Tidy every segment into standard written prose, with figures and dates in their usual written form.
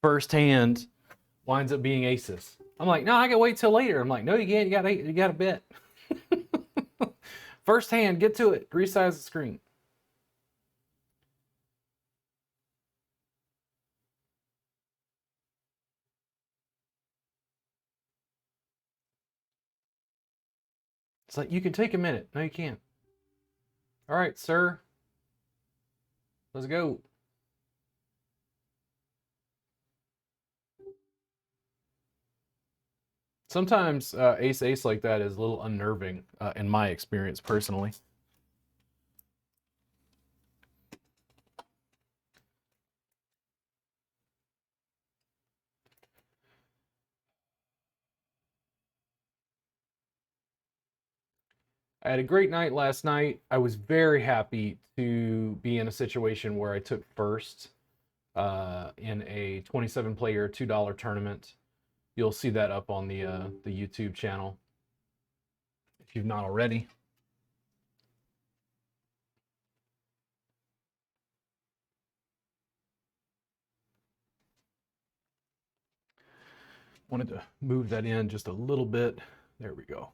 first hand winds up being aces. I'm like, no, I gotta wait till later. I'm like, no, you can't. You gotta bet. First hand, get to it. Resize the screen. It's like, you can take a minute. No, you can't. All right, sir. Let's go. Sometimes ace-ace like that is a little unnerving in my experience personally. I had a great night last night. I was very happy to be in a situation where I took first in a 27-player $2 tournament. You'll see that up on the YouTube channel if you've not already. Wanted to move that in just a little bit. There we go.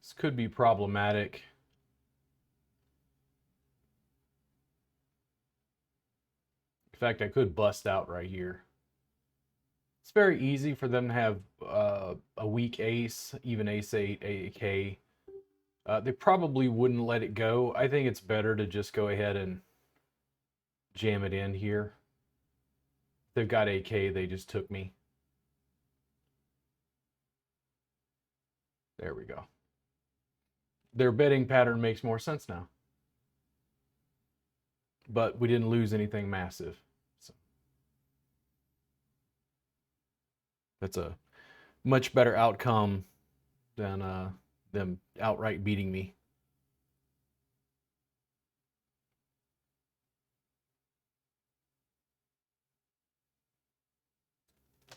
This could be problematic. In fact, I could bust out right here. It's very easy for them to have a weak ace, even ace-8, AK. They probably wouldn't let it go. I think it's better to just go ahead and jam it in here. They've got AK, they just took me. There we go. Their betting pattern makes more sense now. But we didn't lose anything massive. So that's a much better outcome than them outright beating me.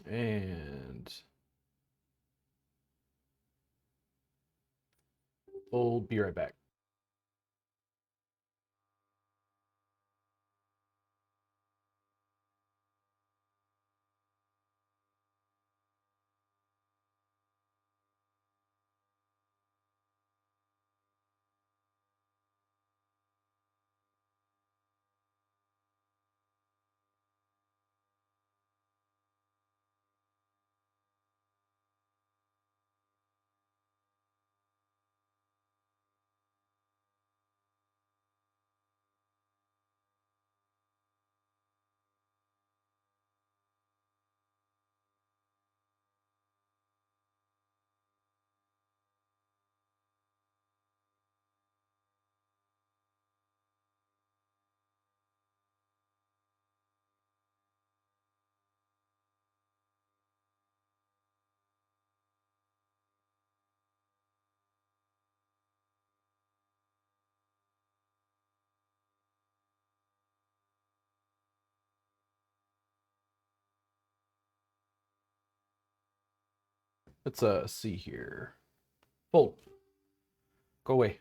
And we'll be right back. Let's see here. Fold. Go away.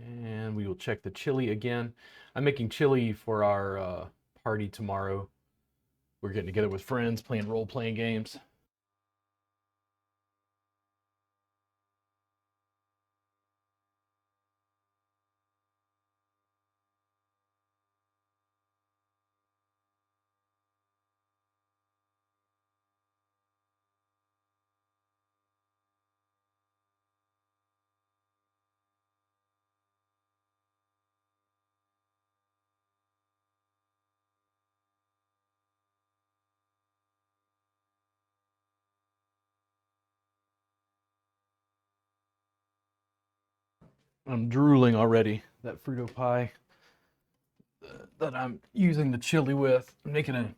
And we will check the chili again. I'm making chili for our party tomorrow. We're getting together with friends, playing role-playing games. I'm drooling already. That Frito pie that I'm using the chili with. I'm making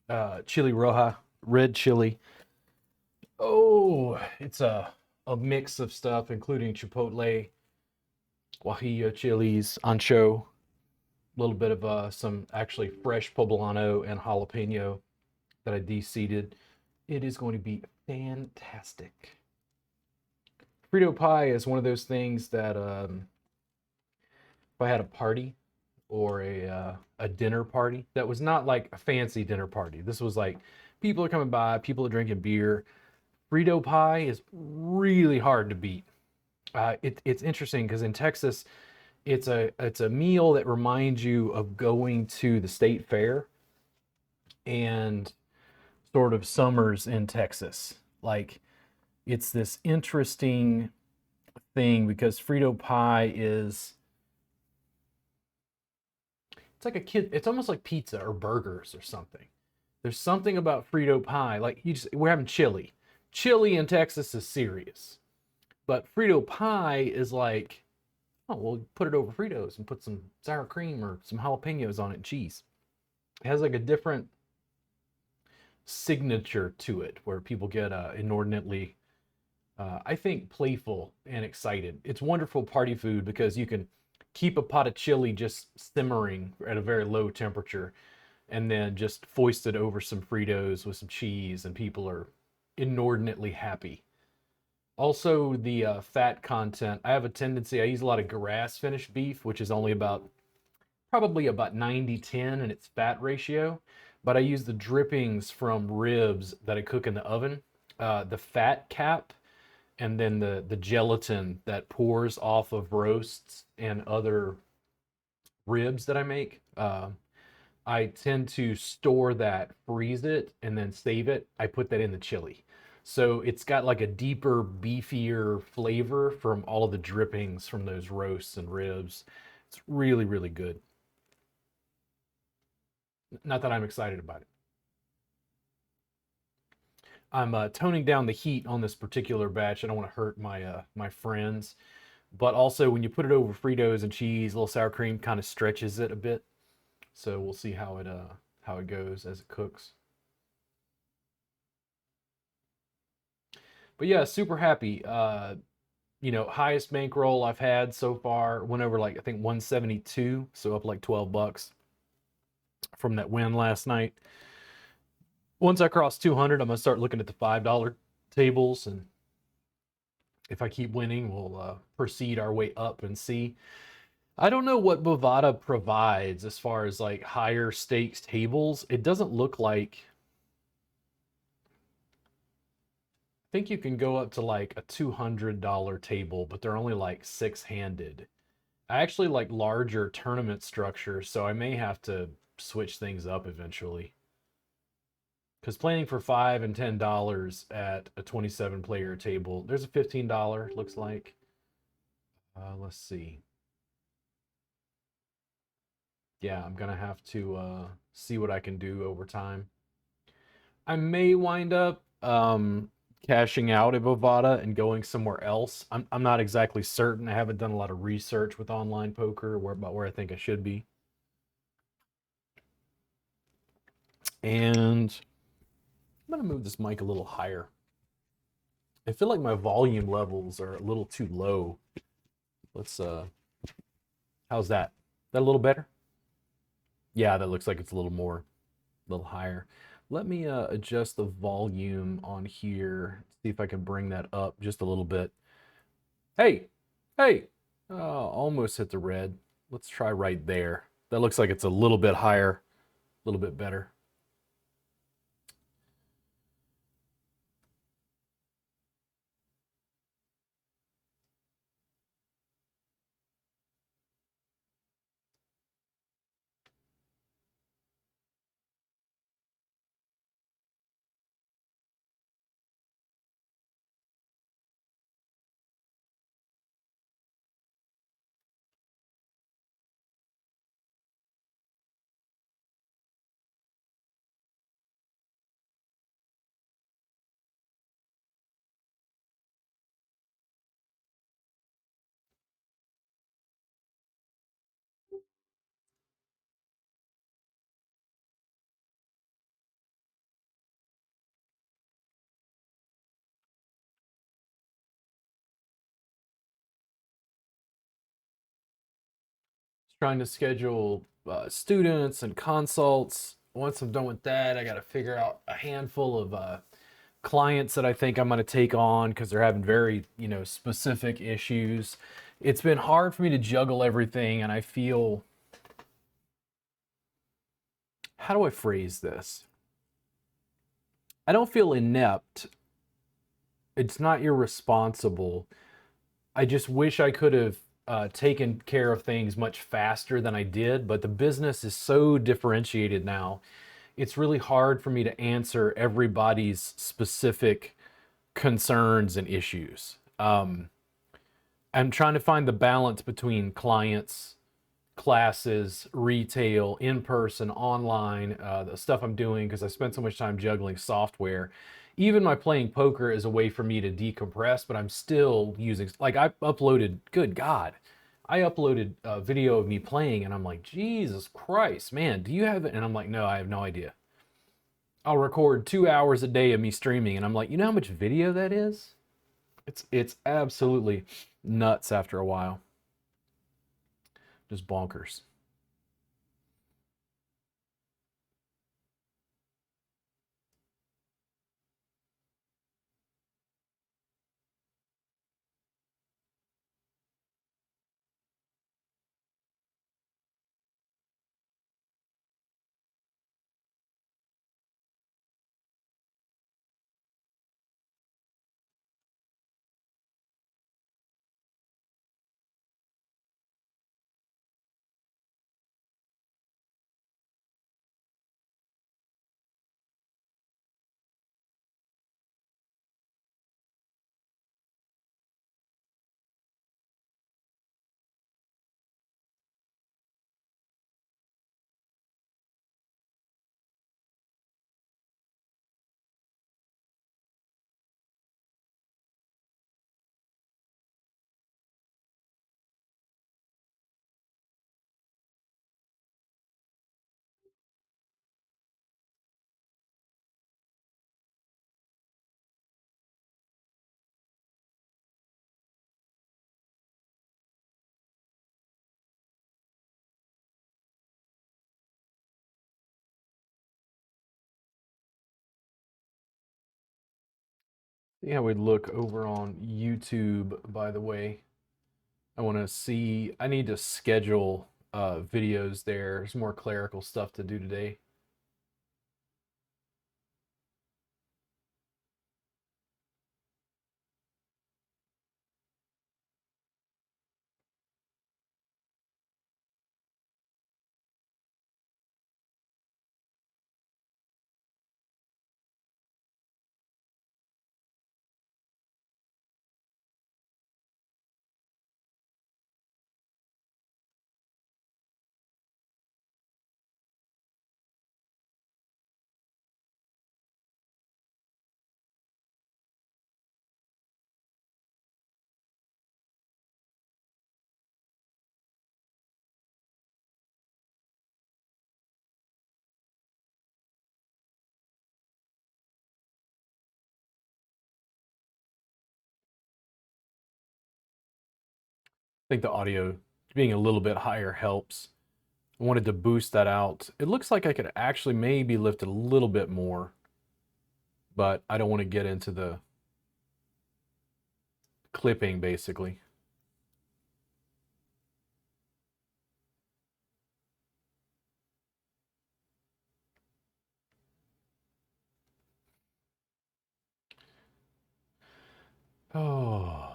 a chili roja, red chili. Oh, it's a mix of stuff, including chipotle, guajillo chilies, ancho, a little bit of some actually fresh poblano and jalapeno that I de-seeded. It is going to be fantastic. Frito pie is one of those things that if I had a party or a dinner party that was not like a fancy dinner party. This was like people are coming by, people are drinking beer. Frito pie is really hard to beat. It's interesting because in Texas, it's a meal that reminds you of going to the state fair and sort of summers in Texas. Like it's this interesting thing because Frito pie is it's like a kid. It's almost like pizza or burgers or something. There's something about Frito pie. Like we're having chili. Chili in Texas is serious, but Frito pie is like, oh, we'll put it over Fritos and put some sour cream or some jalapenos on it and cheese. It has like a different signature to it where people get inordinately, I think, playful and excited. It's wonderful party food because you can keep a pot of chili just simmering at a very low temperature and then just foist it over some Fritos with some cheese, and people are inordinately happy. Also, the fat content. I have a tendency, I use a lot of grass finished beef, which is only probably about 90-10 in its fat ratio. But I use the drippings from ribs that I cook in the oven, the fat cap, and then the gelatin that pours off of roasts and other ribs that I make. I tend to store that, freeze it, and then save it. I put that in the chili. So it's got like a deeper, beefier flavor from all of the drippings from those roasts and ribs. It's really, really good. Not that I'm excited about it. I'm toning down the heat on this particular batch. I don't want to hurt my friends, but also when you put it over Fritos and cheese, a little sour cream kind of stretches it a bit. So we'll see how it goes as it cooks. But yeah, super happy. Highest bankroll I've had so far went over like I think 172, so up like $12 from that win last night. Once I cross 200, I'm gonna start looking at the $5 tables, and if I keep winning, we'll proceed our way up and see. I don't know what Bovada provides as far as like higher stakes tables. It doesn't look like. I think you can go up to like a $200 table, but they're only like six-handed. I actually like larger tournament structures, so I may have to switch things up eventually. Because playing for $5 and $10 at a 27 player table, there's a $15, looks like. Let's see. Yeah, I'm gonna have to see what I can do over time. I may wind up cashing out of Bovada and going somewhere else. I'm not exactly certain. I haven't done a lot of research with online poker about where I think I should be. And I'm gonna move this mic a little higher. I feel like my volume levels are a little too low. Let's how's that? That a little better? Yeah, that looks like it's a little higher. Let me adjust the volume on here. See if I can bring that up just a little bit. Hey, hey, almost hit the red. Let's try right there. That looks like it's a little bit higher, a little bit better. Trying to schedule students and consults. Once I'm done with that, I got to figure out a handful of clients that I think I'm going to take on because they're having very, specific issues. It's been hard for me to juggle everything, and I feel, how do I phrase this? I don't feel inept. It's not irresponsible. I just wish I could have taken care of things much faster than I did, but the business is so differentiated now. It's really hard for me to answer everybody's specific concerns and issues. I'm trying to find the balance between clients, classes, retail, in person, online, the stuff I'm doing because I spend so much time juggling software. Even my playing poker is a way for me to decompress, but I'm still using, like, I uploaded, good God, I uploaded a video of me playing, and I'm like, Jesus Christ, man, do you have it? And I'm like, no, I have no idea. I'll record 2 hours a day of me streaming, and I'm like, you know how much video that is? It's absolutely nuts after a while. Just bonkers. Yeah, we'd look over on YouTube, by the way. I want to see, I need to schedule videos there. There's more clerical stuff to do today. I think the audio being a little bit higher helps. I wanted to boost that out. It looks like I could actually maybe lift it a little bit more, but I don't want to get into the clipping basically. Oh,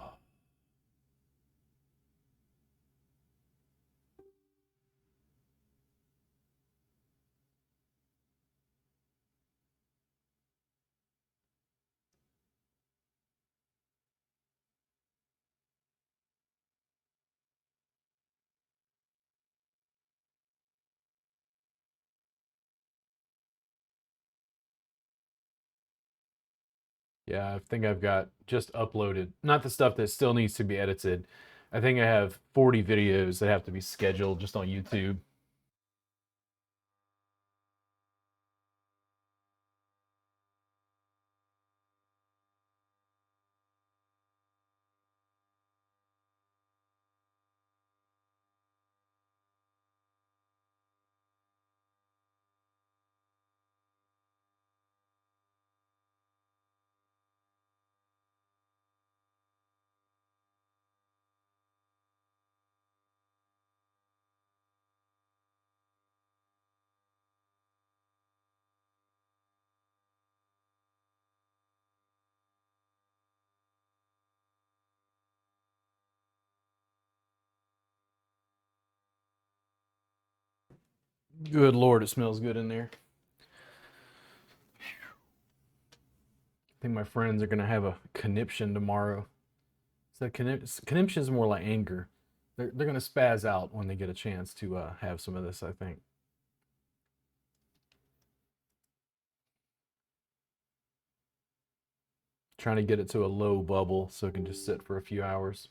yeah, I think I've got just uploaded, not the stuff that still needs to be edited. I think I have 40 videos that have to be scheduled just on YouTube. Good Lord, it smells good in there. I think my friends are gonna have a conniption tomorrow. So conniption is more like anger. They're gonna spaz out when they get a chance to have some of this, I think. Trying to get it to a low bubble so it can just sit for a few hours.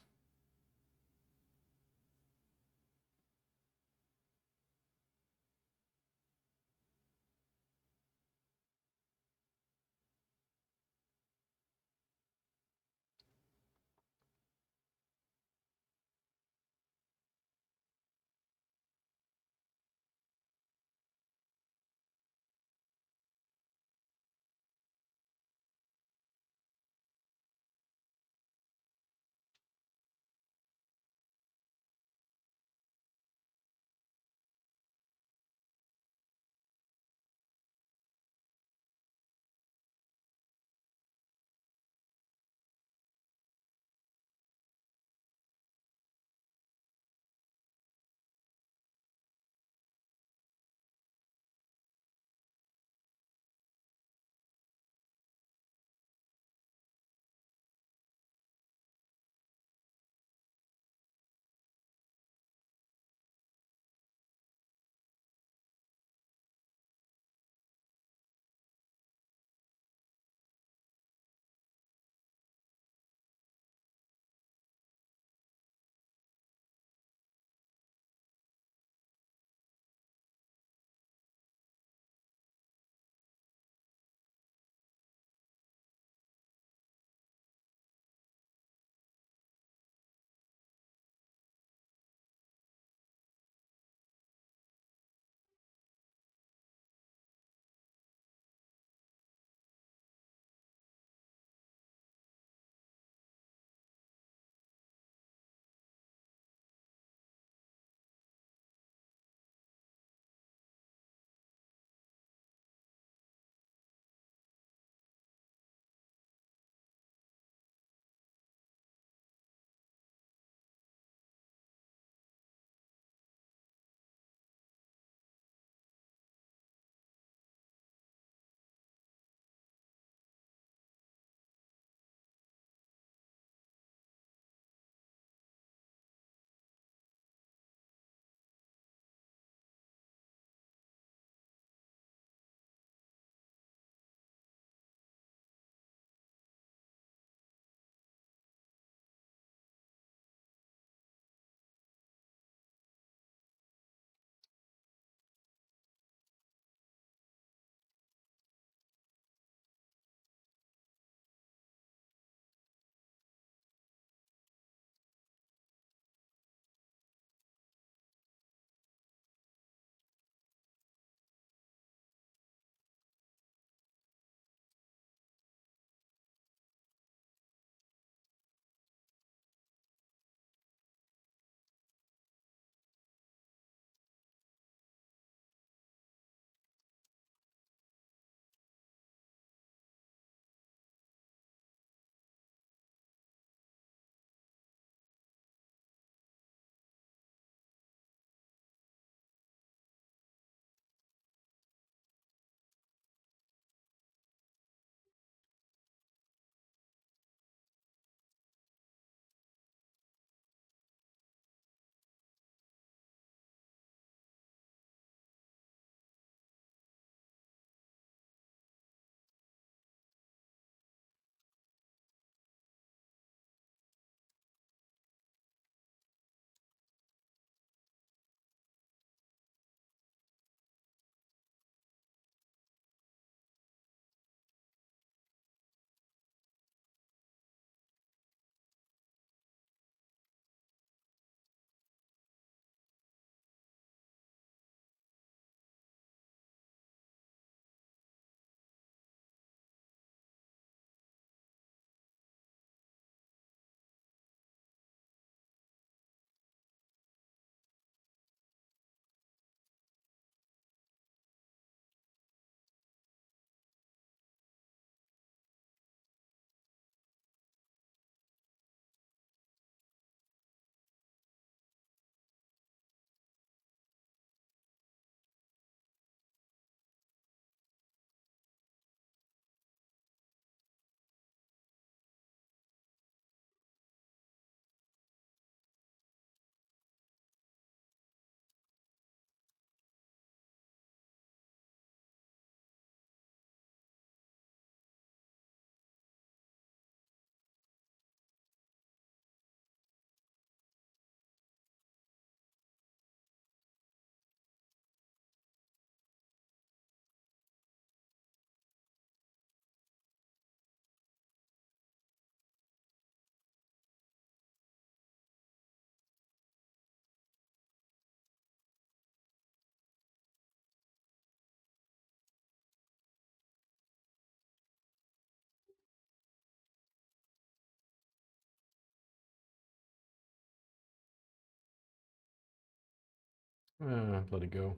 Let it go.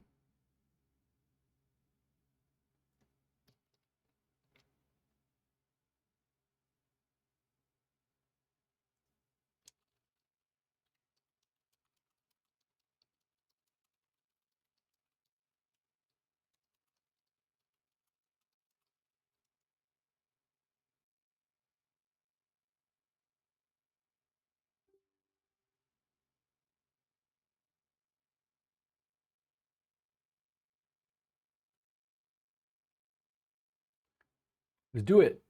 Let's do it.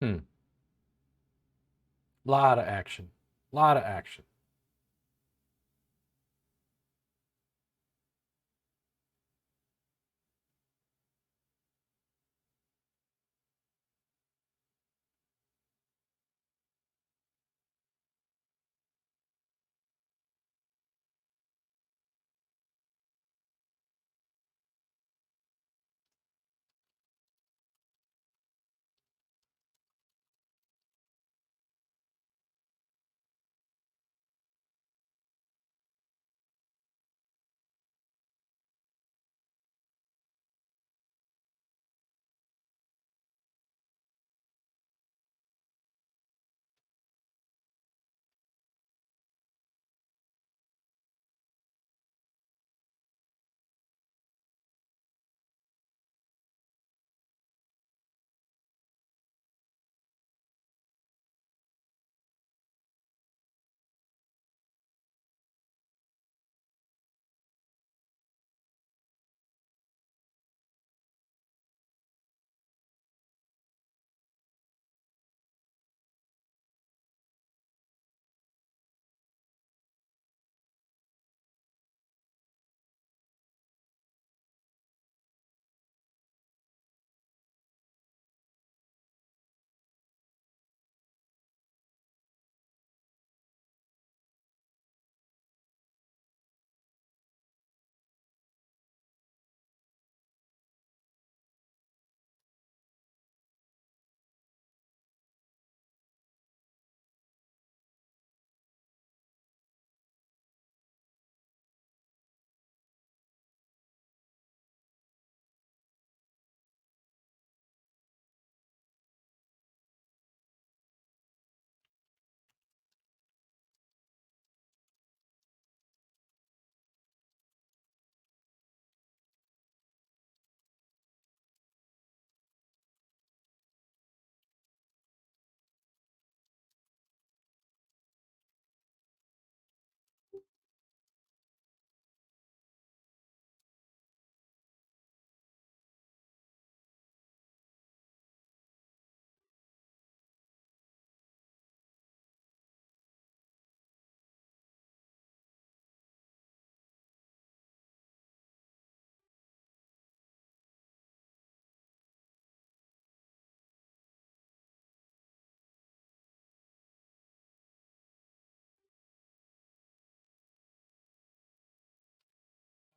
Hmm. Lot of action. Lot of action.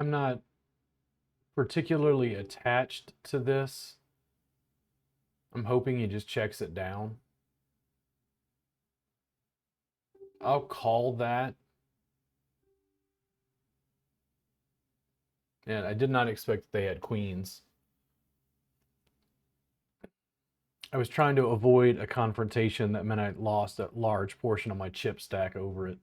I'm not particularly attached to this. I'm hoping he just checks it down. I'll call that. And I did not expect that they had queens. I was trying to avoid a confrontation that meant I lost a large portion of my chip stack over it.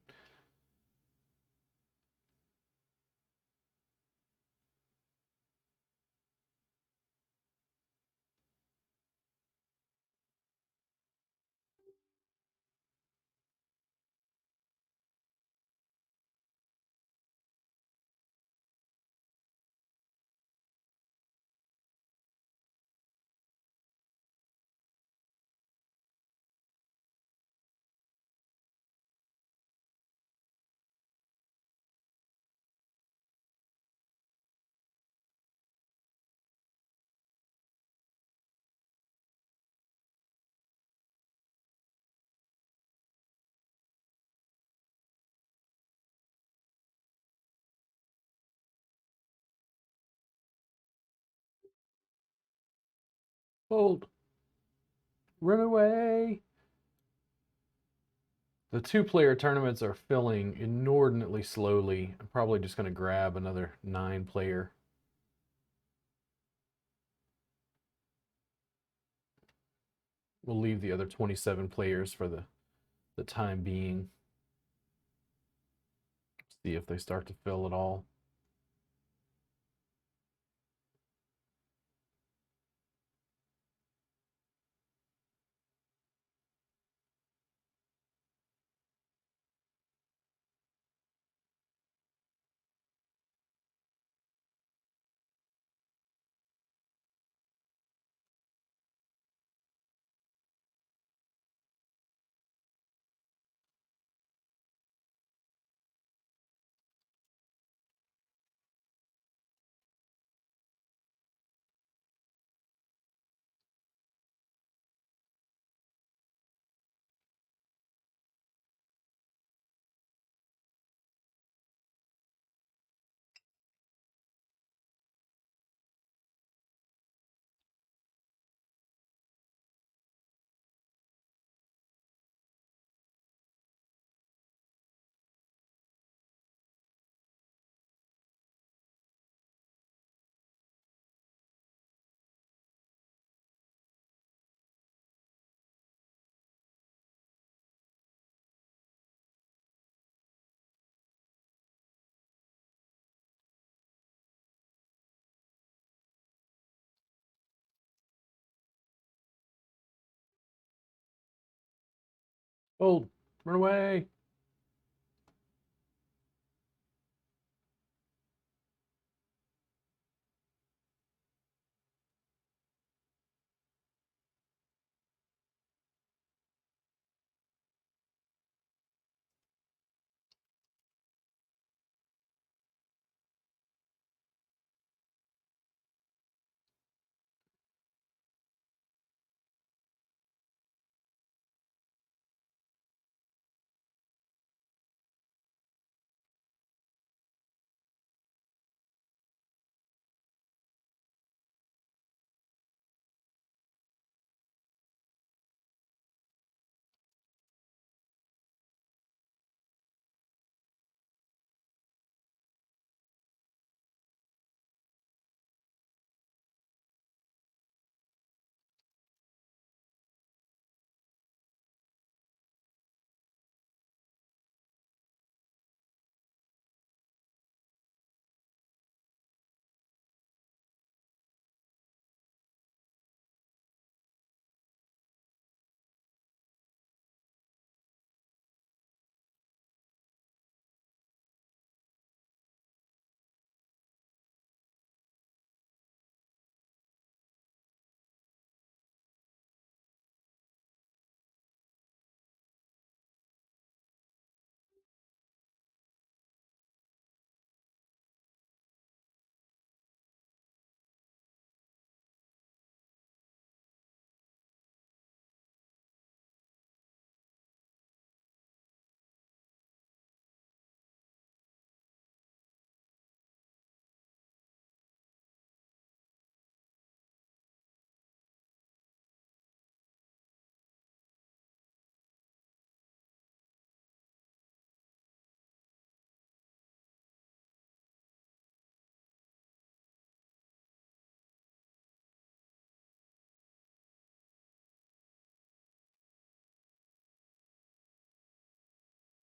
Hold. Run away. The two-player tournaments are filling inordinately slowly. I'm probably just going to grab another 9-player. We'll leave the other 27 players for the time being. See if they start to fill at all. Hold. Run away.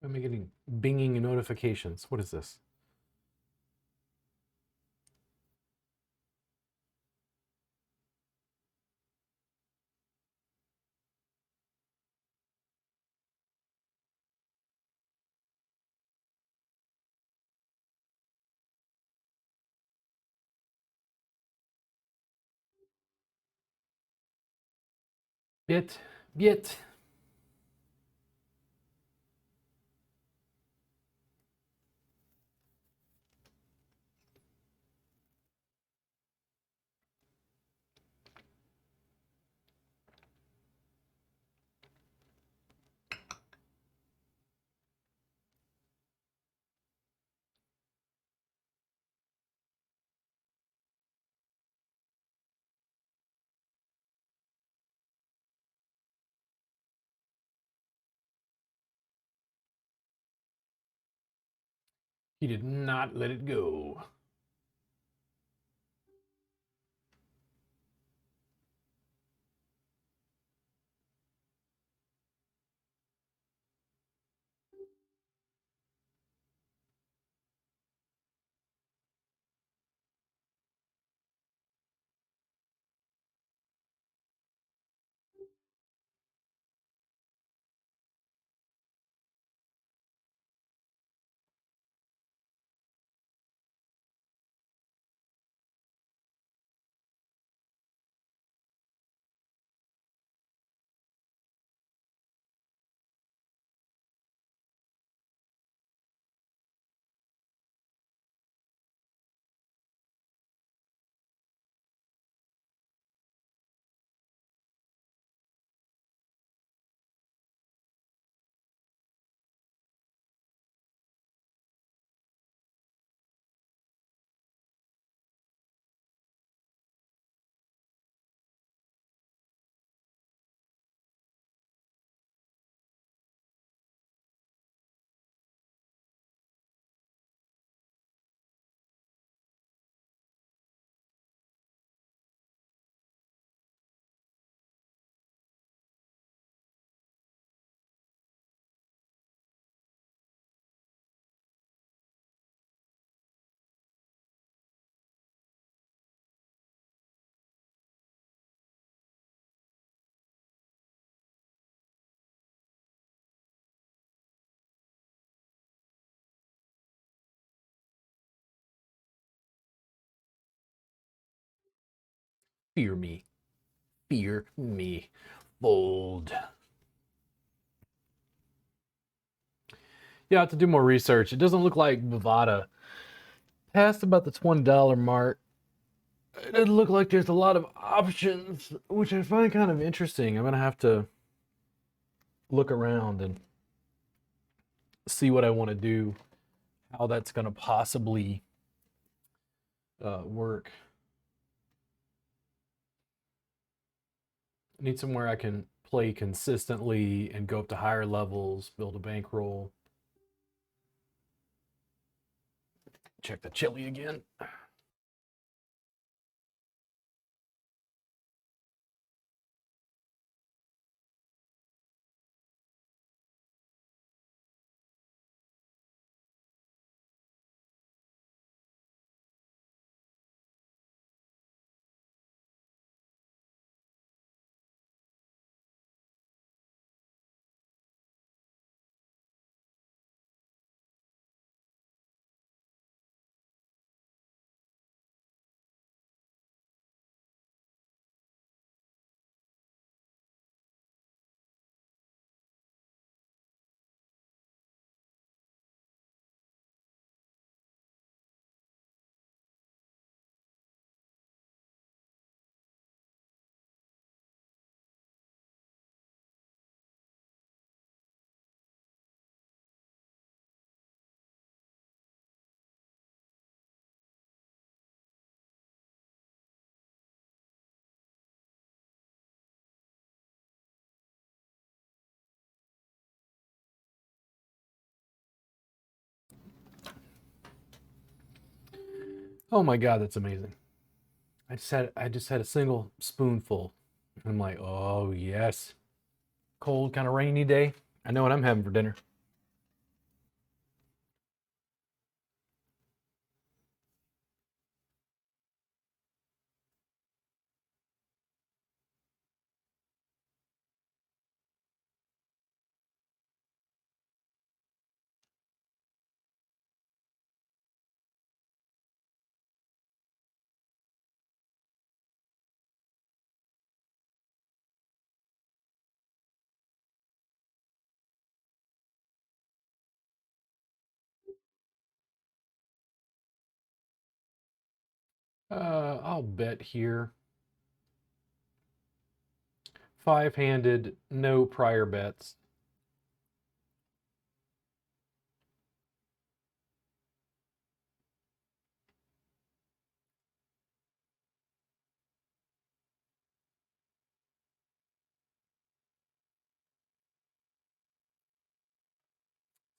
I'm getting binging notifications. What is this? Bit, bit. He did not let it go. Fear me. Fear me. Fold. Yeah, I have to do more research. It doesn't look like Bovada passed about the $20 mark. It doesn't look like there's a lot of options, which I find kind of interesting. I'm gonna have to look around and see what I want to do, how that's gonna possibly work. I need somewhere I can play consistently and go up to higher levels, build a bankroll. Check the chili again. Oh my god, that's amazing. I just had a single spoonful. I'm like, oh yes. Cold, kind of rainy day. I know what I'm having for dinner. I'll bet here. Five-handed, no prior bets.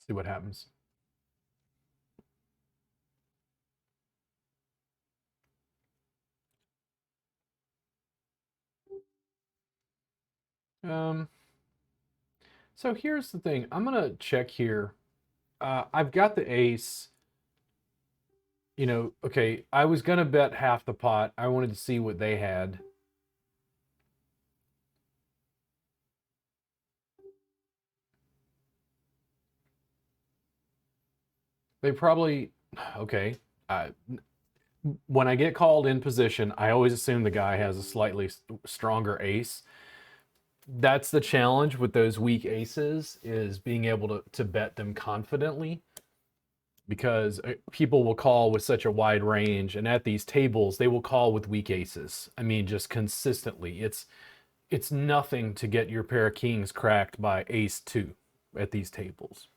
See what happens. Um, so here's the thing. I'm gonna check here. I've got the ace. You know, okay, I was gonna bet half the pot. I wanted to see what they had. They probably, okay. I, when I get called in position, I always assume the guy has a slightly stronger ace. That's the challenge with those weak aces is being able to bet them confidently because people will call with such a wide range, and at these tables they will call with weak aces. I mean, just consistently. It's nothing to get your pair of kings cracked by ace two at these tables.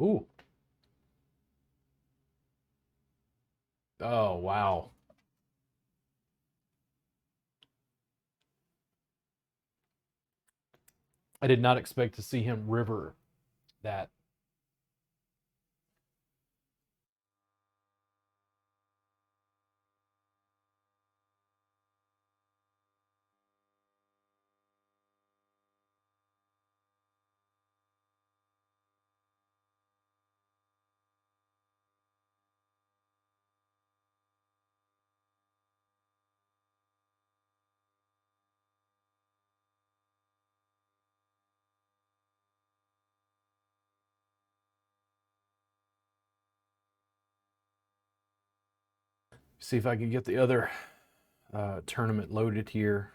Ooh. Oh, wow. I did not expect to see him river that. See if I can get the other tournament loaded here.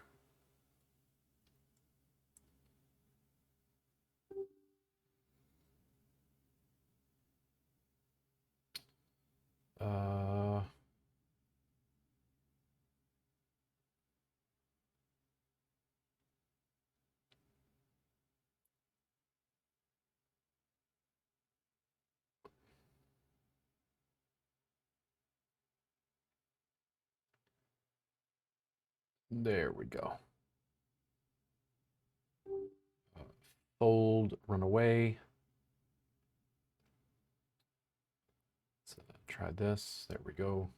Uh, there we go. Uh, Fold, run away. Let's try this. There we go.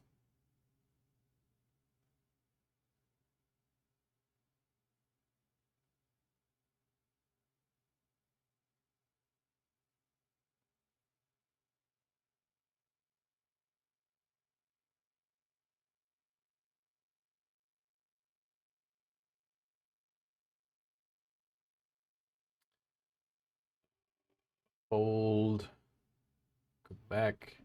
Fold, go back.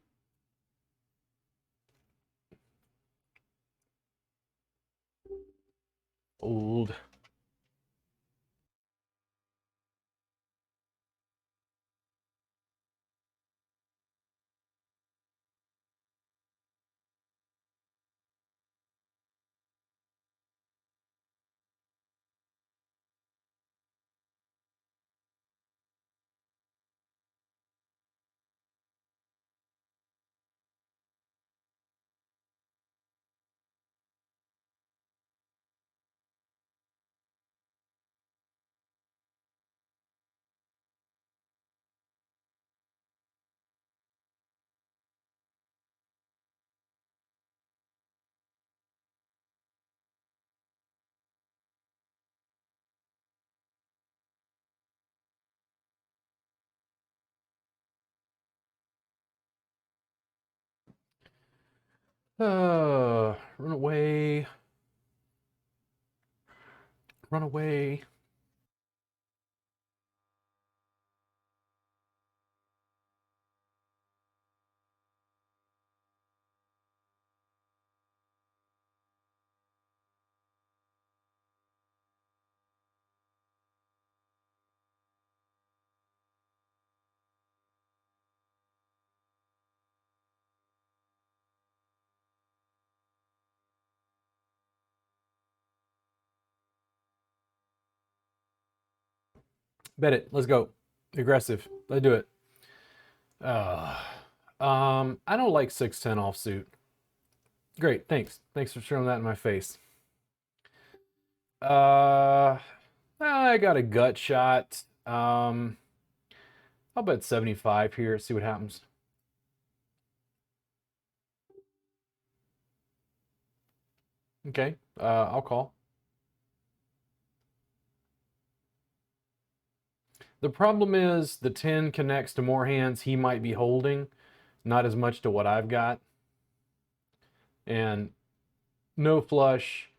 Fold. Run away. Run away. Bet it. Let's go. Aggressive. Let's do it. Uh, I don't like 610 offsuit. Great, thanks. Thanks for showing that in my face. Uh, I got a gut shot. I'll bet 75 here. See what happens. Okay, I'll call. The problem is the 10 connects to more hands he might be holding, not as much to what I've got. And no flush,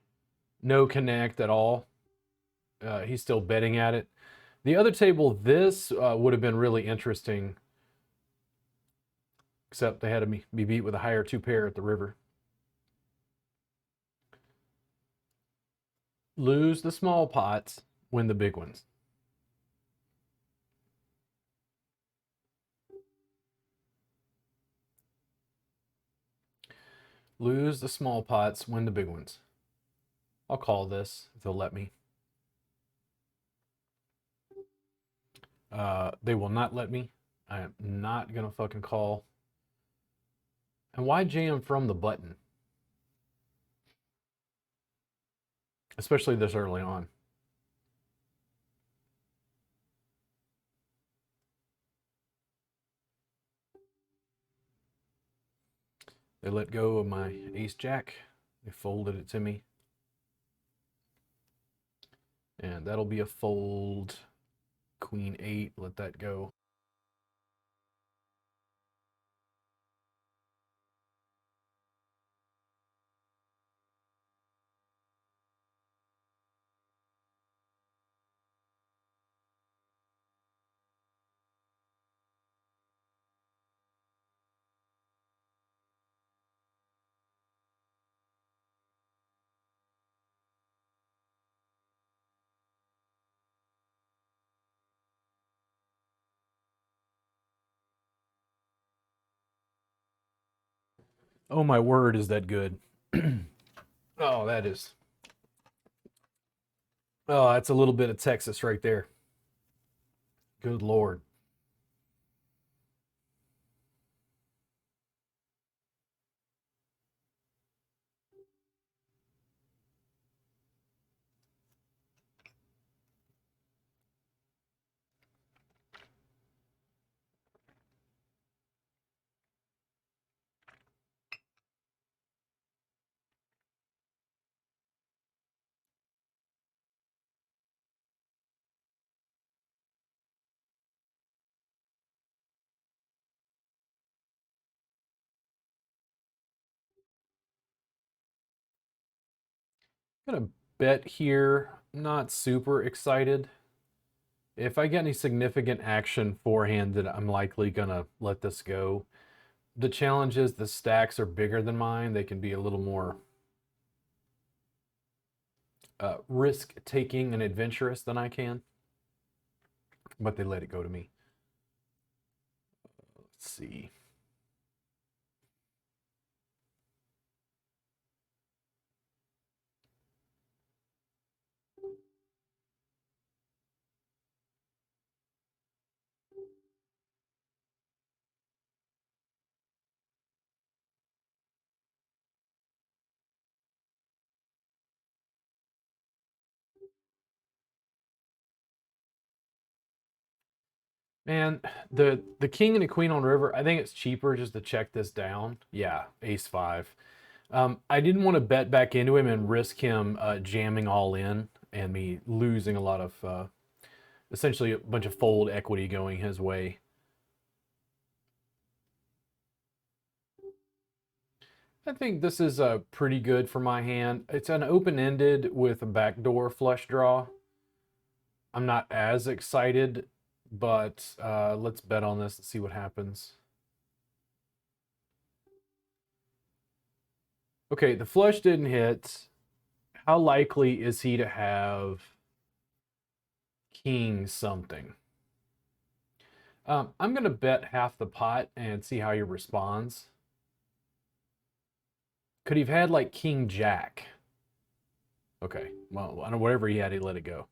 no connect at all. He's still betting at it. The other table, this would have been really interesting, except they had to be beat with a higher 2-pair at the river. Lose the small pots, win the big ones. Lose the small pots, win the big ones. I'll call this if they'll let me. They will not let me. I am not gonna fucking call. And why jam from the button? Especially this early on. They let go of my ace jack. They folded it to me. And that'll be a fold. Queen 8, let that go. Oh my word, is that good? Oh, that is. Oh, that's a little bit of Texas right there. Good Lord. I'm gonna bet here. Not super excited. If I get any significant action forehanded, I'm likely gonna let this go. The challenge is the stacks are bigger than mine. They can be a little more risk-taking and adventurous than I can. But they let it go to me. Let's see. Man, the king and the queen on river, I think it's cheaper just to check this down. Yeah, ace 5. I didn't want to bet back into him and risk him jamming all in and me losing a lot of, essentially a bunch of fold equity going his way. I think this is pretty good for my hand. It's an open-ended with a backdoor flush draw. I'm not as excited, but let's bet on this and see what happens. Okay, the flush didn't hit. How likely is he to have king something? I'm going to bet half the pot and see how he responds. Could he have had like king jack? Okay, well, I don't know, whatever he had, he let it go.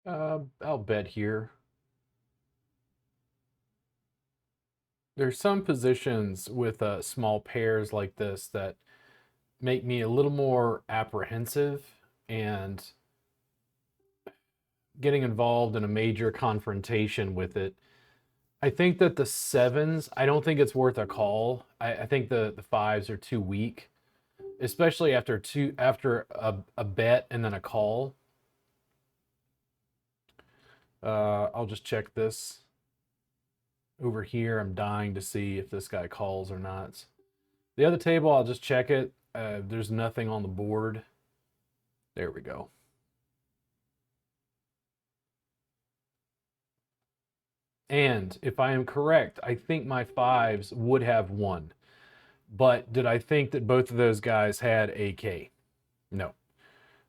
I'll bet here. There's some positions with small pairs like this that make me a little more apprehensive, and getting involved in a major confrontation with it. I think that the sevens, I don't think it's worth a call. I think the fives are too weak, especially after a bet and then a call. I'll just check this over here. I'm dying to see if this guy calls or not. The other table, I'll just check it. There's nothing on the board. There we go. And if I am correct, I think my fives would have won. But did I think that both of those guys had AK? No.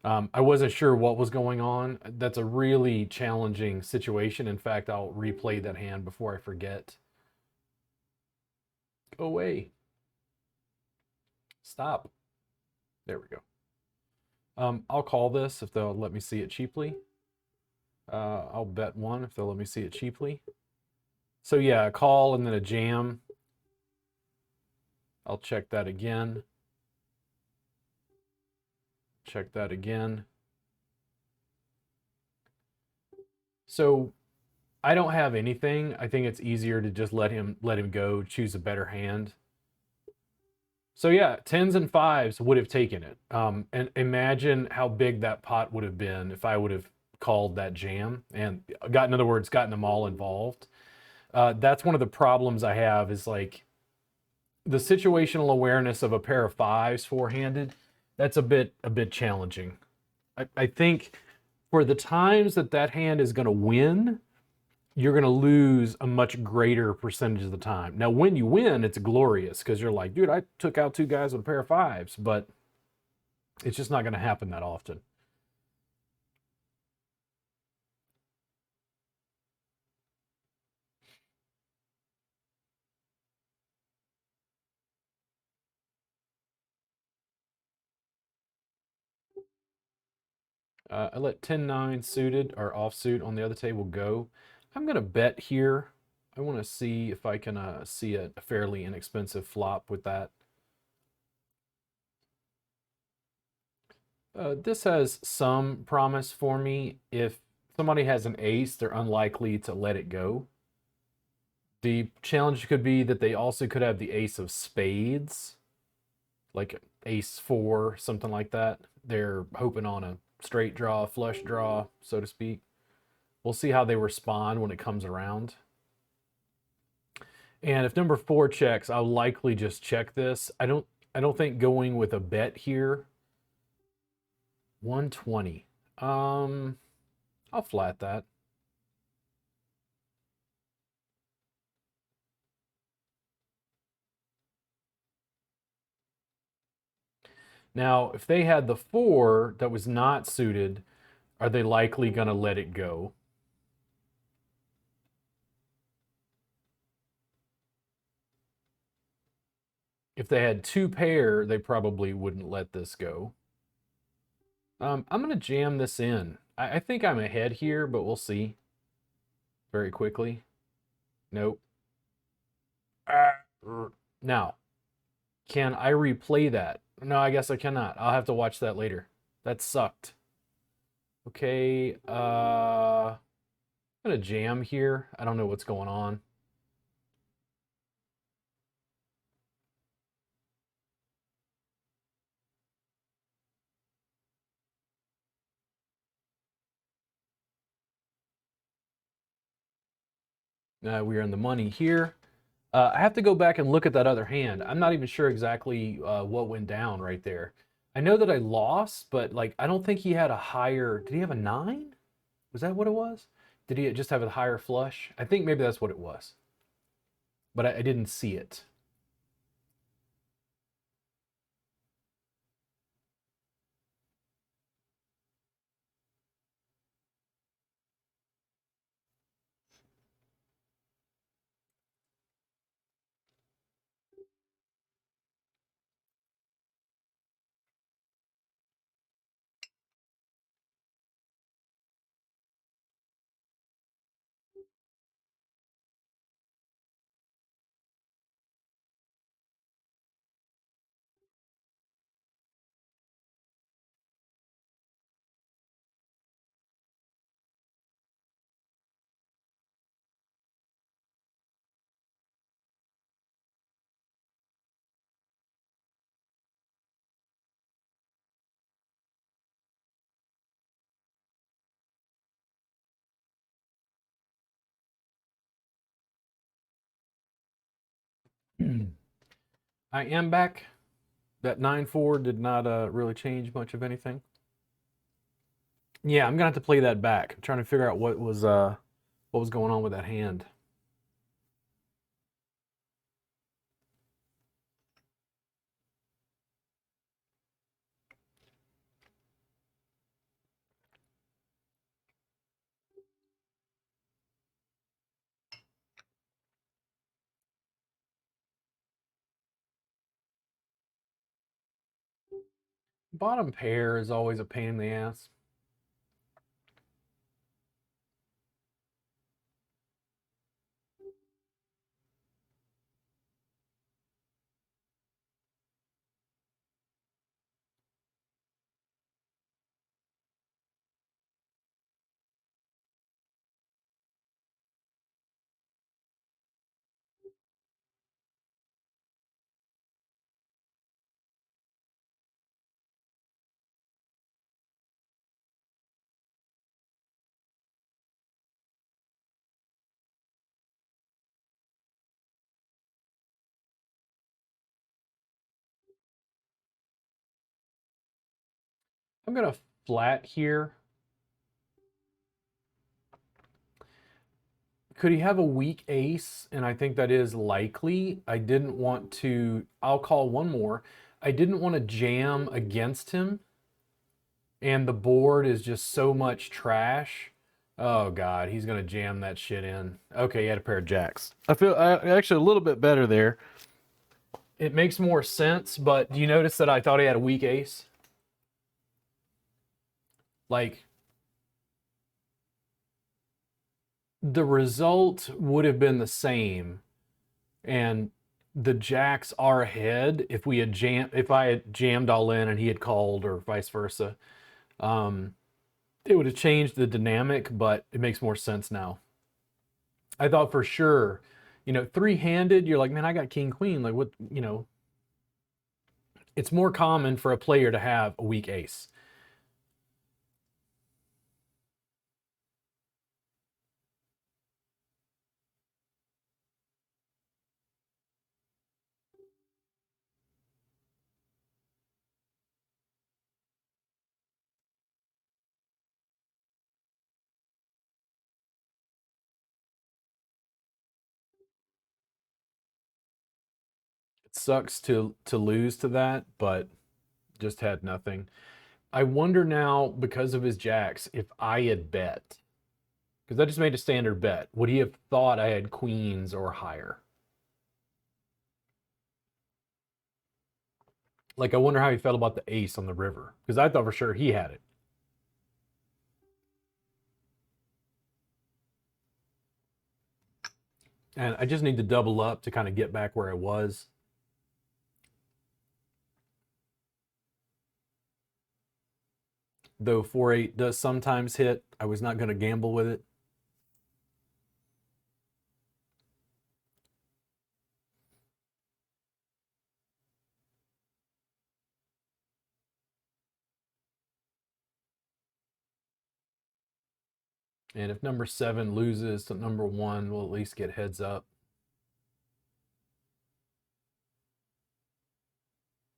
I wasn't sure what was going on. That's a really challenging situation. In fact, I'll replay that hand before I forget. Go away. Stop. There we go. I'll call this if they'll let me see it cheaply. I'll bet one if they'll let me see it cheaply. So yeah, a call and then a jam. I'll check that again. Check that again. So I don't have anything. I think it's easier to just let him go, choose a better hand. So yeah, tens and fives would have taken it. And imagine how big that pot would have been if I would have called that jam and in other words, gotten them all involved. That's one of the problems I have is like the situational awareness of a pair of fives four-handed. That's a bit challenging. I think for the times that hand is going to win, you're going to lose a much greater percentage of the time. Now, when you win, it's glorious because you're like, dude, I took out two guys with a pair of fives, but it's just not going to happen that often. I let 10-9 suited or offsuit on the other table go. I'm going to bet here. I want to see if I can see a fairly inexpensive flop with that. This has some promise for me. If somebody has an ace, they're unlikely to let it go. The challenge could be that they also could have the ace of spades, like ace four, something like that. They're hoping on a straight draw, flush draw, so to speak. We'll see how they respond when it comes around. And if number four checks, I'll likely just check this. I don't think going with a bet here. 120. I'll flat that. Now, if they had the 4 that was not suited, are they likely going to let it go? If they had 2 pair, they probably wouldn't let this go. I'm going to jam this in. I think I'm ahead here, but we'll see very quickly. Nope. Now, can I replay that? No, I guess I cannot. I'll have to watch that later. That sucked. Okay, I'm gonna jam here. I don't know what's going on. We are in the money here. I have to go back and look at that other hand. I'm not even sure exactly what went down right there. I know that I lost, but like I don't think he had a higher. Did he have a 9? Was that what it was? Did he just have a higher flush? I think maybe that's what it was, but I didn't see it. I am back. That 9-4 did not really change much of anything. Yeah, I'm gonna have to play that back. I'm trying to figure out what was going on with that hand. Bottom pair is always a pain in the ass. I'm gonna flat here. Could he have a weak ace? And I think that is likely. I didn't want to, I'll call one more. I didn't want to jam against him. And the board is just so much trash. Oh God, he's gonna jam that shit in. Okay, he had a pair of jacks. I feel actually a little bit better there. It makes more sense, but do you notice that I thought he had a weak ace? Like, the result would have been the same, and the jacks are ahead if I had jammed all in and he had called, or vice versa. Um, it would have changed the dynamic, but it makes more sense now. I thought for sure, 3-handed, you're like, man, I got king queen. Like, what. It's more common for a player to have a weak ace. It sucks to lose to that, but Just had nothing. I wonder now, because of his jacks, if I had bet. Because I just made a standard bet. Would he have thought I had queens or higher? Like, I wonder how he felt about the ace on the river. Because I thought for sure he had it. And I just need to double up to kind of get back where I was. Though 4-8 does sometimes hit, I was not going to gamble with it. And if number 7 loses to number 1, we'll at least get heads up.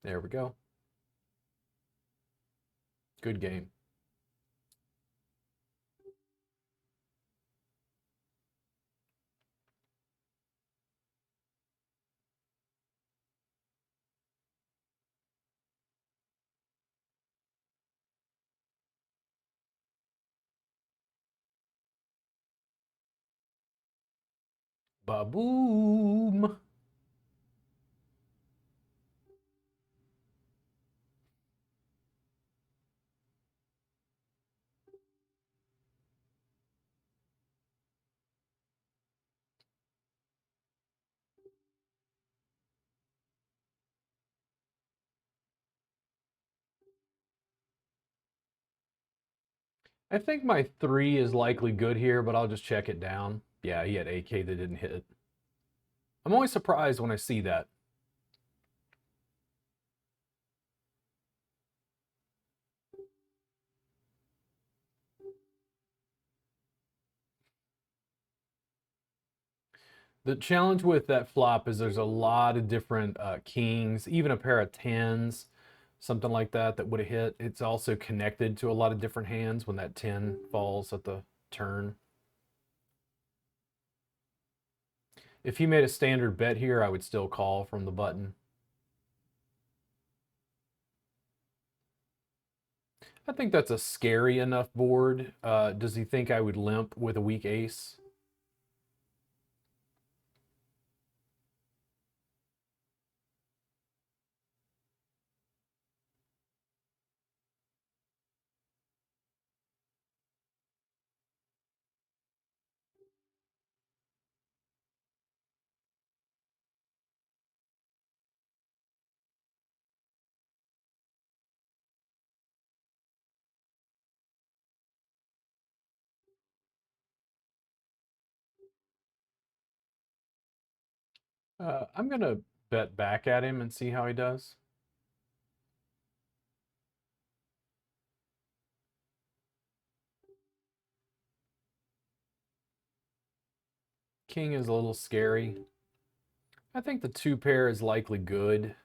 There we go. Good game. Ba-boom. I think my 3 is likely good here, but I'll just check it down. Yeah, he had AK that didn't hit. I'm always surprised when I see that. The challenge with that flop is there's a lot of different kings, even a pair of 10s, something like that, that would have hit. It's also connected to a lot of different hands when that 10 falls at the turn. If he made a standard bet here, I would still call from the button. I think that's a scary enough board. Does he think I would limp with a weak ace? I'm going to bet back at him and see how he does. King is a little scary. I think the 2 pair is likely good.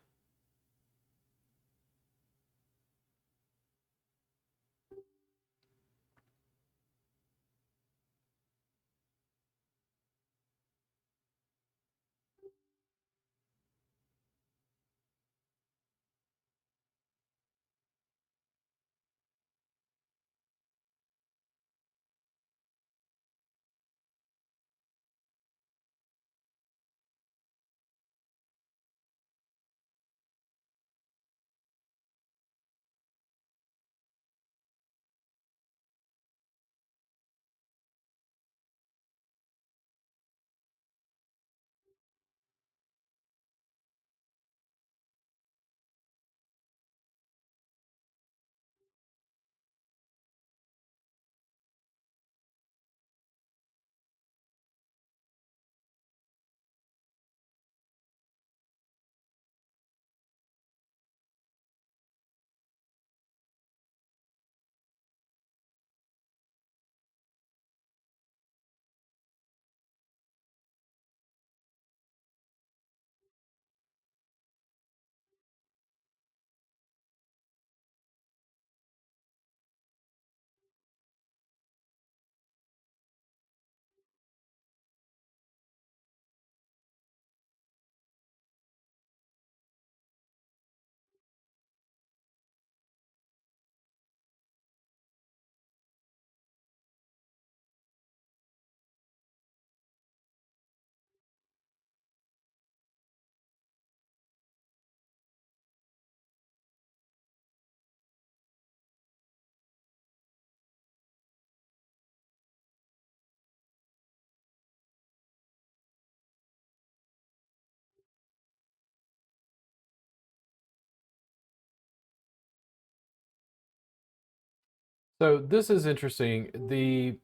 So this is interesting. The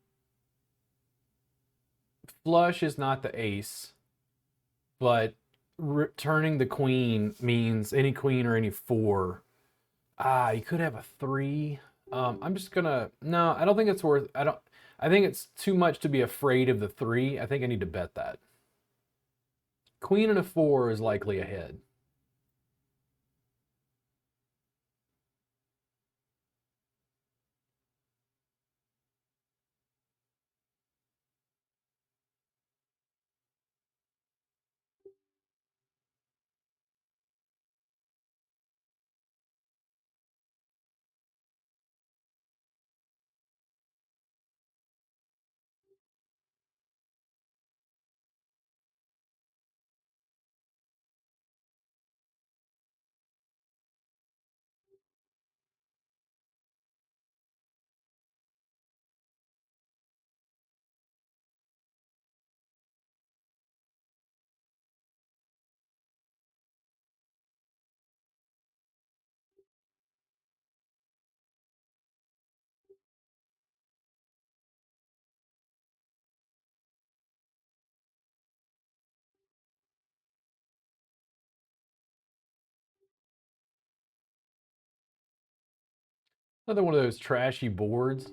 flush is not the ace, but returning the queen means any queen or any four. Ah, you could have a three. I'm just gonna, no, I don't think it's worth, I think it's too much to be afraid of the three. I think I need to bet that. Queen and a four is likely ahead. Another one of those trashy boards.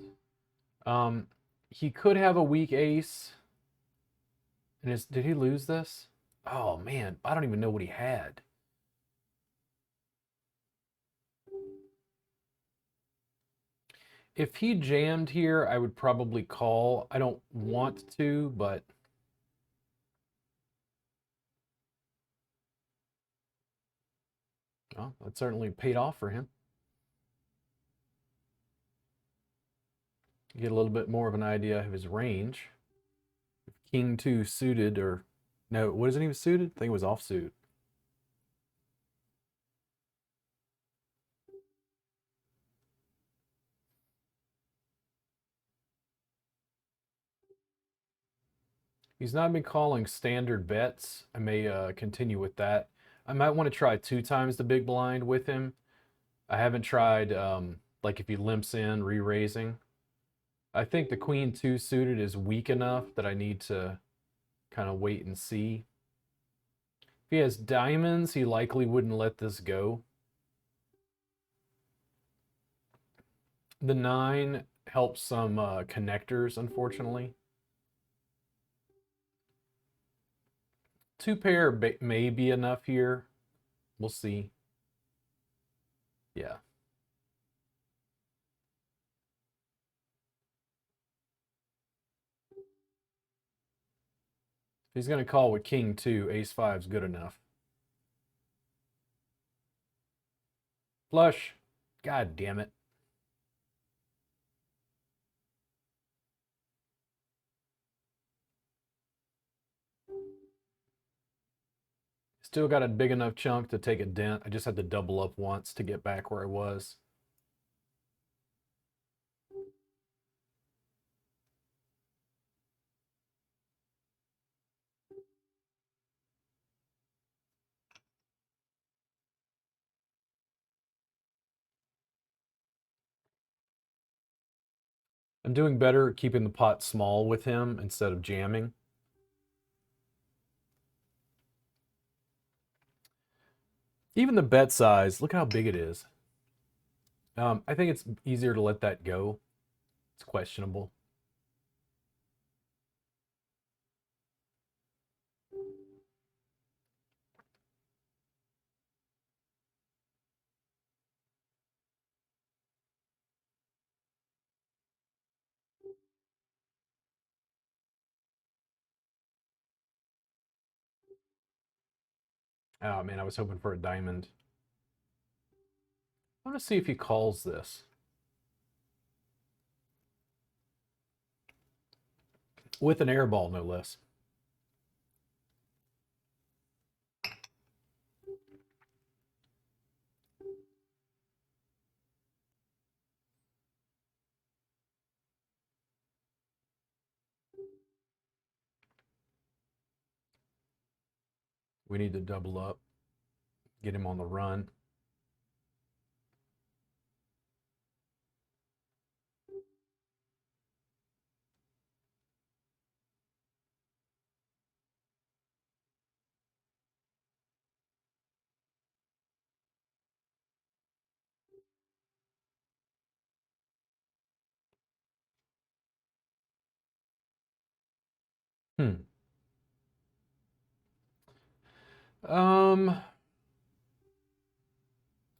Um, he could have a weak ace. Did he lose this? Oh man, I don't even know what he had. If he jammed here, I would probably call. I don't want to, but well, that certainly paid off for him. Get a little bit more of an idea of his range. King two suited, or no, what isn't even suited? I think it was offsuit. He's not been calling standard bets. I may continue with that. I might want to try two times the big blind with him. I haven't tried like if he limps in re-raising. I think the queen two suited is weak enough that I need to kind of wait and see. If he has diamonds, he likely wouldn't let this go. The nine helps some connectors, unfortunately. Two pair may be enough here. We'll see. Yeah. If he's going to call with king two, ace five is good enough. Flush. God damn it. Still got a big enough chunk to take a dent. I just had to double up once to get back where I was. I'm doing better keeping the pot small with him instead of jamming. Even the bet size, look how big it is. I think it's easier to let that go. It's questionable. Oh man, I was hoping for a diamond. I want to see if he calls this. With an air ball, no less. We need to double up, get him on the run. Hmm. Um,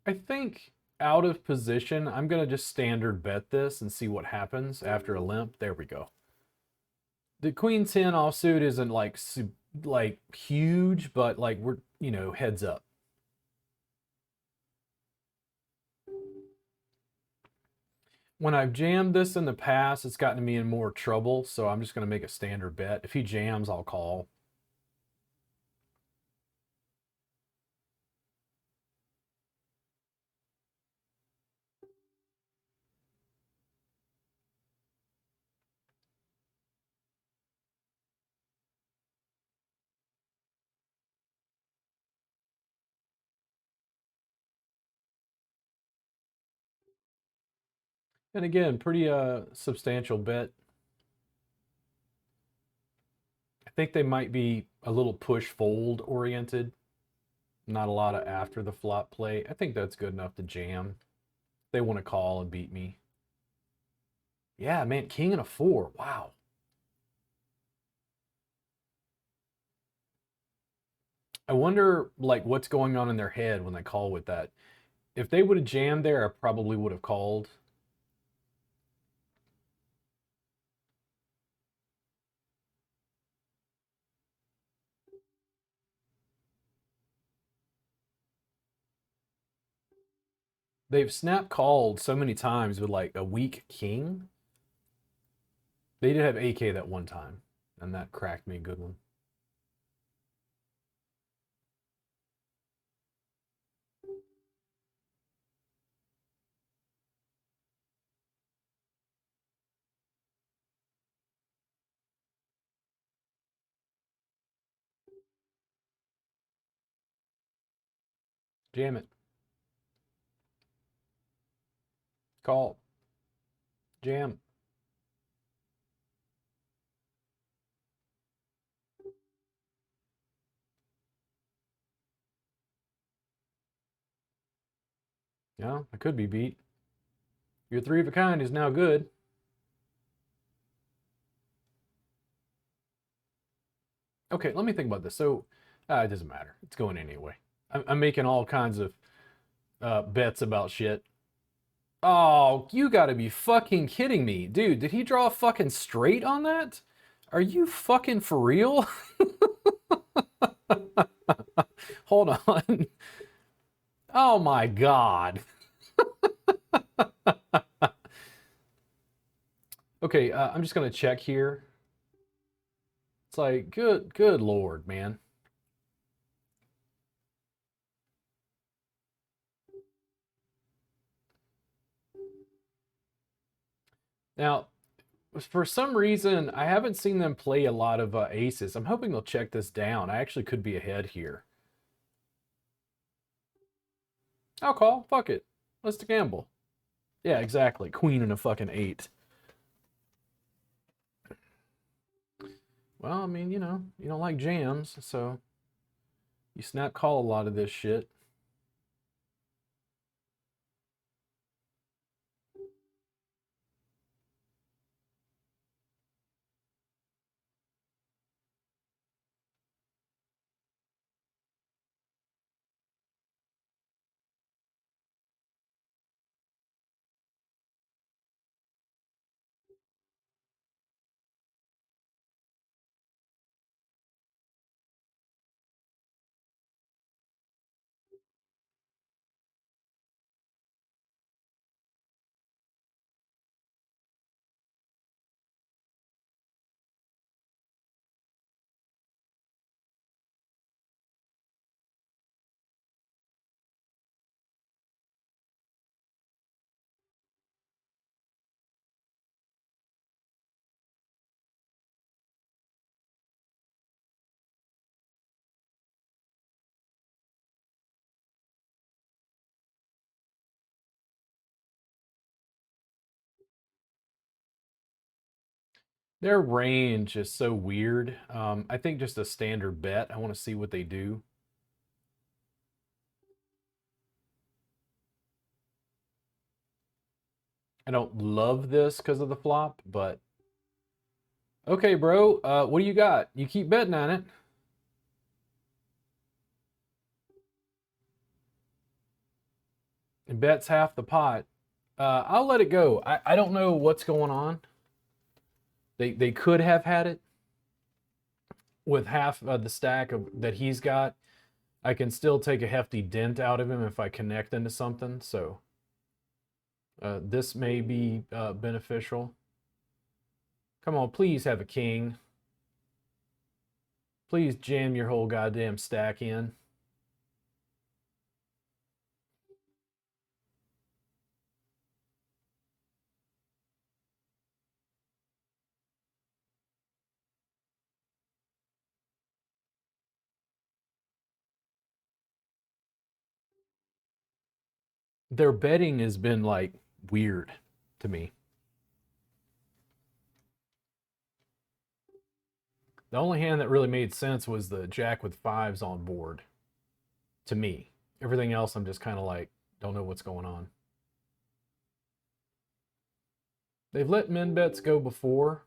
I think out of position, I'm gonna just standard bet this and see what happens after a limp. There we go. The queen 10 offsuit isn't like huge, but like we're, you know, heads up. When I've jammed this in the past, it's gotten me in more trouble, so I'm just gonna make a standard bet. If he jams, I'll call. And again, pretty substantial bet. I think they might be a little push fold oriented. Not a lot of after the flop play. I think that's good enough to jam. They want to call and beat me. Yeah, man, king and a 4. Wow. I wonder like what's going on in their head when they call with that. If they would have jammed there, I probably would have called. They've snap called so many times with like a weak king. They did have AK that one time, and that cracked me a good one. Jam it. Call. Jam. Yeah, I could be beat. Your 3 of a kind is now good. Okay, let me think about this. So, it doesn't matter. It's going anyway. I'm making all kinds of bets about shit. Oh, you gotta be fucking kidding me. Dude, did he draw a fucking straight on that? Are you fucking for real? Hold on. Oh my god. Okay, I'm just gonna check here. It's like, good lord, man. Now, for some reason, I haven't seen them play a lot of aces. I'm hoping they'll check this down. I actually could be ahead here. I'll call. Fuck it. Let's gamble. Yeah, exactly. Queen and a fucking 8. Well, I mean, you know, you don't like jams, so you snap call a lot of this shit. Their range is so weird. I think just a standard bet. I want to see what they do. I don't love this because of the flop, but Okay, bro. What do you got? You keep betting on it. And bets half the pot. I'll let it go. I don't know what's going on. They could have had it with half of the stack that he's got. I can still take a hefty dent out of him if I connect into something. So this may be beneficial. Come on, please have a king. Please jam your whole goddamn stack in. Their betting has been like weird to me. The only hand that really made sense was the jack with fives on board to me. Everything else, I'm just kind of like, don't know what's going on. They've let min bets go before.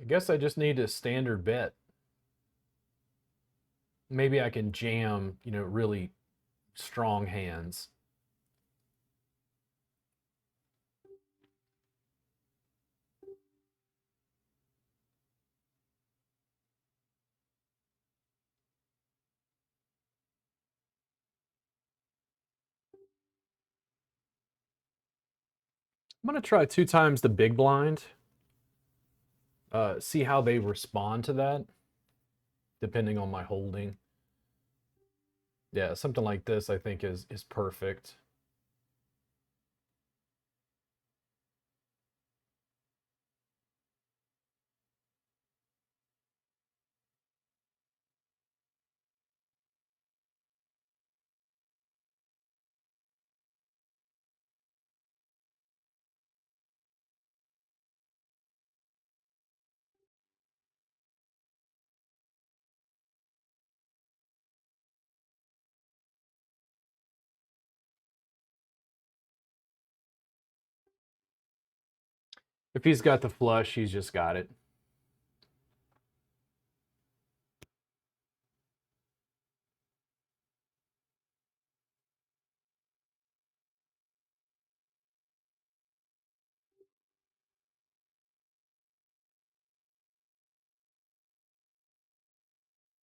I guess I just need a standard bet. Maybe I can jam, really strong hands. I'm going to try 2 times the big blind. See how they respond to that, depending on my holding. Yeah, something like this I think is perfect. If he's got the flush, he's just got it.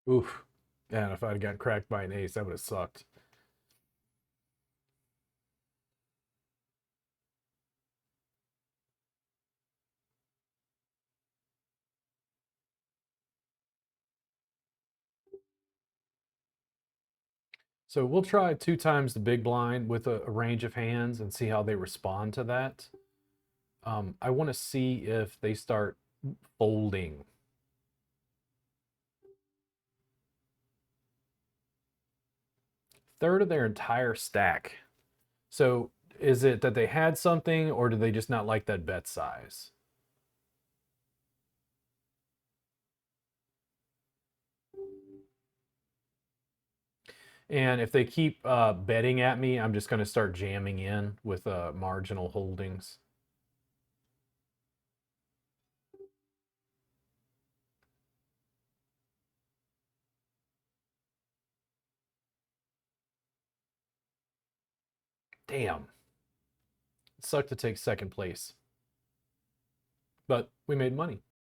Oof. And if I'd gotten cracked by an ace, that would have sucked. So we'll try 2 times the big blind with a range of hands and see how they respond to that. I want to see if they start folding. Third of their entire stack. So is it that they had something or do they just not like that bet size? And if they keep betting at me, I'm just going to start jamming in with marginal holdings. Damn. It sucked to take second place. But we made money.